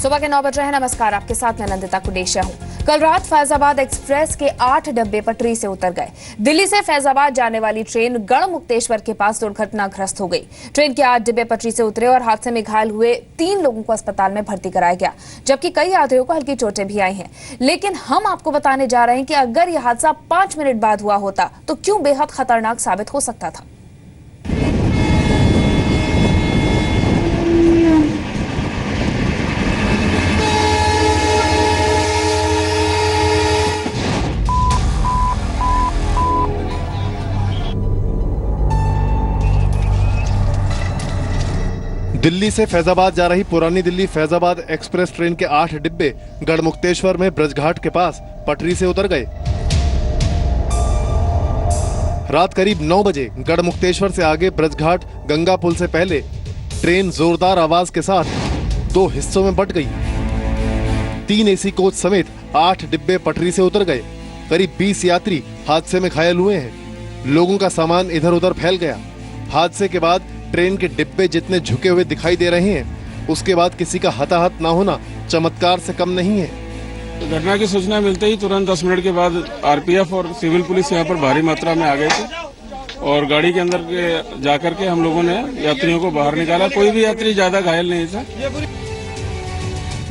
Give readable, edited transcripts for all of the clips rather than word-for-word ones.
सुबह के 9 बज रहे हैं। नमस्कार, आपके साथ मैं नंदिता कुडेशिया हूं। कल रात फैजाबाद एक्सप्रेस के 8 डब्बे पटरी से उतर गए। दिल्ली से फैजाबाद जाने वाली ट्रेन गढ़मुक्तेश्वर के पास दुर्घटनाग्रस्त हो गई। ट्रेन के 8 डिब्बे पटरी से उतरे और हादसे में घायल हुए 3 लोगों को अस्पताल में भर्ती कराया गया, जबकि कई यात्रियों को हल्की चोटें भी आई हैं। लेकिन हम आपको बताने जा रहे हैं कि अगर यह हादसा 5 मिनट बाद हुआ होता तो क्यों बेहद खतरनाक साबित हो सकता था। दिल्ली से फैजाबाद जा रही पुरानी दिल्ली फैजाबाद एक्सप्रेस ट्रेन के 8 डिब्बे गढ़मुक्तेश्वर में ब्रजघाट के पास पटरी से उतर गए। रात करीब 9 बजे गढ़मुक्तेश्वर से आगे ब्रजघाट गंगा पुल से पहले ट्रेन जोरदार आवाज के साथ 2 हिस्सों में बंट गई। 3 एसी कोच समेत 8 डिब्बे पटरी से उतर गए। करीब 20 यात्री हादसे में घायल हुए हैं। लोगों का सामान इधर उधर फैल गया। हादसे के बाद ट्रेन के डिब्बे जितने झुके हुए दिखाई दे रहे हैं, उसके बाद किसी का हताहत ना होना चमत्कार से कम नहीं है। घटना की सूचना मिलते ही तुरंत 10 मिनट के बाद आरपीएफ और सिविल पुलिस यहाँ पर भारी मात्रा में आ गए थे और गाड़ी के अंदर जाकर के हम लोगों ने यात्रियों को बाहर निकाला। कोई भी यात्री ज्यादा घायल नहीं था।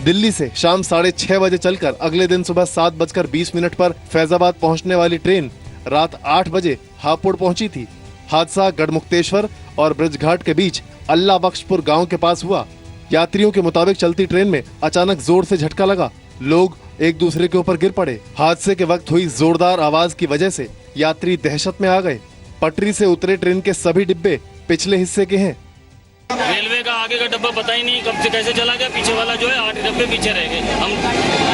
दिल्ली से शाम 6:30 बजे चलकर अगले दिन सुबह 7:20 पर फैजाबाद पहुंचने वाली ट्रेन रात 8 बजे हापुड़ पहुंची थी। हादसा गढ़मुक्तेश्वर और ब्रजघाट के बीच अल्लाह बख्शपुर गांव के पास हुआ। यात्रियों के मुताबिक चलती ट्रेन में अचानक जोर से झटका लगा। लोग एक दूसरे के ऊपर गिर पड़े। हादसे के वक्त हुई जोरदार आवाज की वजह से यात्री दहशत में आ गए। पटरी से उतरे ट्रेन के सभी डिब्बे पिछले हिस्से के हैं। रेलवे का आगे का डब्बा पता ही नहीं कब से कैसे चला गया। पीछे वाला जो है 8 डब्बे पीछे रह गए। हम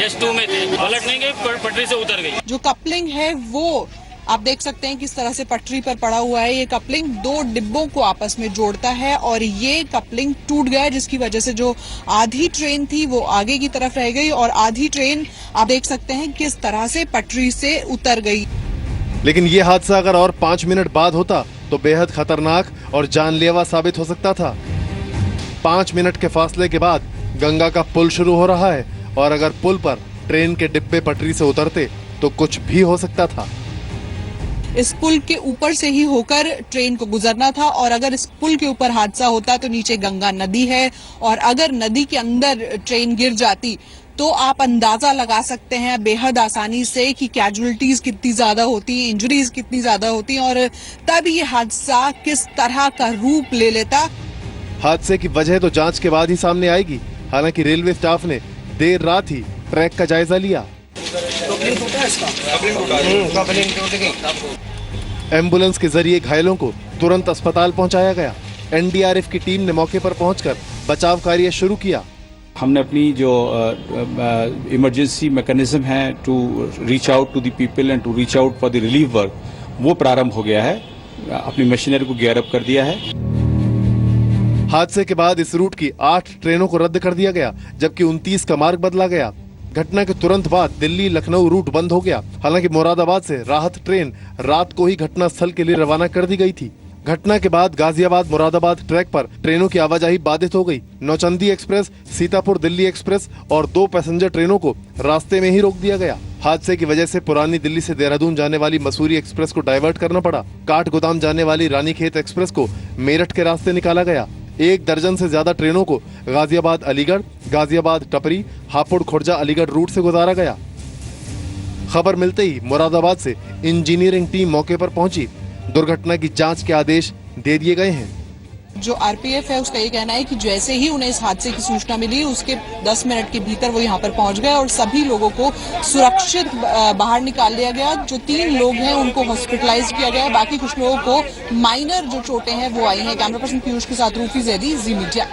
S2 में थे, पलट नहीं गए, पटरी से उतर गई। जो कपलिंग है वो आप देख सकते हैं किस तरह से पटरी पर पड़ा हुआ है। ये कपलिंग 2 डिब्बों को आपस में जोड़ता है और ये कपलिंग टूट गया, जिसकी वजह से जो आधी ट्रेन थी वो आगे की तरफ रह गई और आधी ट्रेन आप देख सकते हैं किस तरह से पटरी से उतर गई। लेकिन ये हादसा अगर और 5 मिनट बाद होता तो बेहद खतरनाक और जानलेवा साबित हो सकता था। 5 मिनट के फासले के बाद गंगा का पुल शुरू हो रहा है और अगर पुल पर ट्रेन के डिब्बे पटरी से उतरते तो कुछ भी हो सकता था। इस पुल के ऊपर से ही होकर ट्रेन को गुजरना था और अगर इस पुल के ऊपर हादसा होता तो नीचे गंगा नदी है और अगर नदी के अंदर ट्रेन गिर जाती तो आप अंदाजा लगा सकते हैं बेहद आसानी से कि कैजुअलिटीज कितनी ज्यादा होती, इंजरीज कितनी ज्यादा होती और तब ये हादसा किस तरह का रूप ले लेता। हादसे की वजह तो जांच के बाद ही सामने आएगी। हालांकि रेलवे स्टाफ ने देर रात ही ट्रैक का जायजा लिया। एम्बुलेंस के जरिए घायलों को तुरंत अस्पताल पहुंचाया गया। एनडीआरएफ की टीम ने मौके पर पहुंचकर बचाव कार्य शुरू किया। हमने अपनी जो इमरजेंसी मैकेनिज्म है to reach out to the people and to reach out for the relief work, वो प्रारंभ हो गया है। अपनी मशीनरी को गियर अप कर दिया है। हादसे के बाद इस रूट की 8 ट्रेनों को रद्द कर दिया गया, जबकि 29 का मार्ग बदला गया। घटना के तुरंत बाद दिल्ली लखनऊ रूट बंद हो गया। हालांकि मुरादाबाद से राहत ट्रेन रात को ही घटना स्थल के लिए रवाना कर दी गई थी। घटना के बाद गाजियाबाद मुरादाबाद ट्रैक पर ट्रेनों की आवाजाही बाधित हो गई। नौचंदी एक्सप्रेस, सीतापुर दिल्ली एक्सप्रेस और 2 पैसेंजर ट्रेनों को रास्ते में ही रोक दिया गया। हादसे की वजह से पुरानी दिल्ली से देहरादून जाने वाली मसूरी एक्सप्रेस को डाइवर्ट करना पड़ा। काठगोदाम जाने वाली रानीखेत एक्सप्रेस को मेरठ के रास्ते निकाला गया। 1 दर्जन से ज्यादा ट्रेनों को गाजियाबाद अलीगढ़, गाजियाबाद टपरी, हापुड़ खुर्जा अलीगढ़ रूट से गुजारा गया। खबर मिलते ही मुरादाबाद से इंजीनियरिंग टीम मौके पर पहुंची। दुर्घटना की जांच के आदेश दे दिए गए हैं। जो आरपीएफ है उसका ये कहना है कि जैसे ही उन्हें इस हादसे की सूचना मिली उसके 10 मिनट के भीतर वो यहाँ पर पहुंच गए और सभी लोगों को सुरक्षित बाहर निकाल लिया गया। जो 3 लोग हैं उनको हॉस्पिटलाइज किया गया। बाकी कुछ लोगों को माइनर जो चोटें हैं वो आई हैं। कैमरा पर्सन पीयूष के साथ रूफी जैदी, जी मीडिया।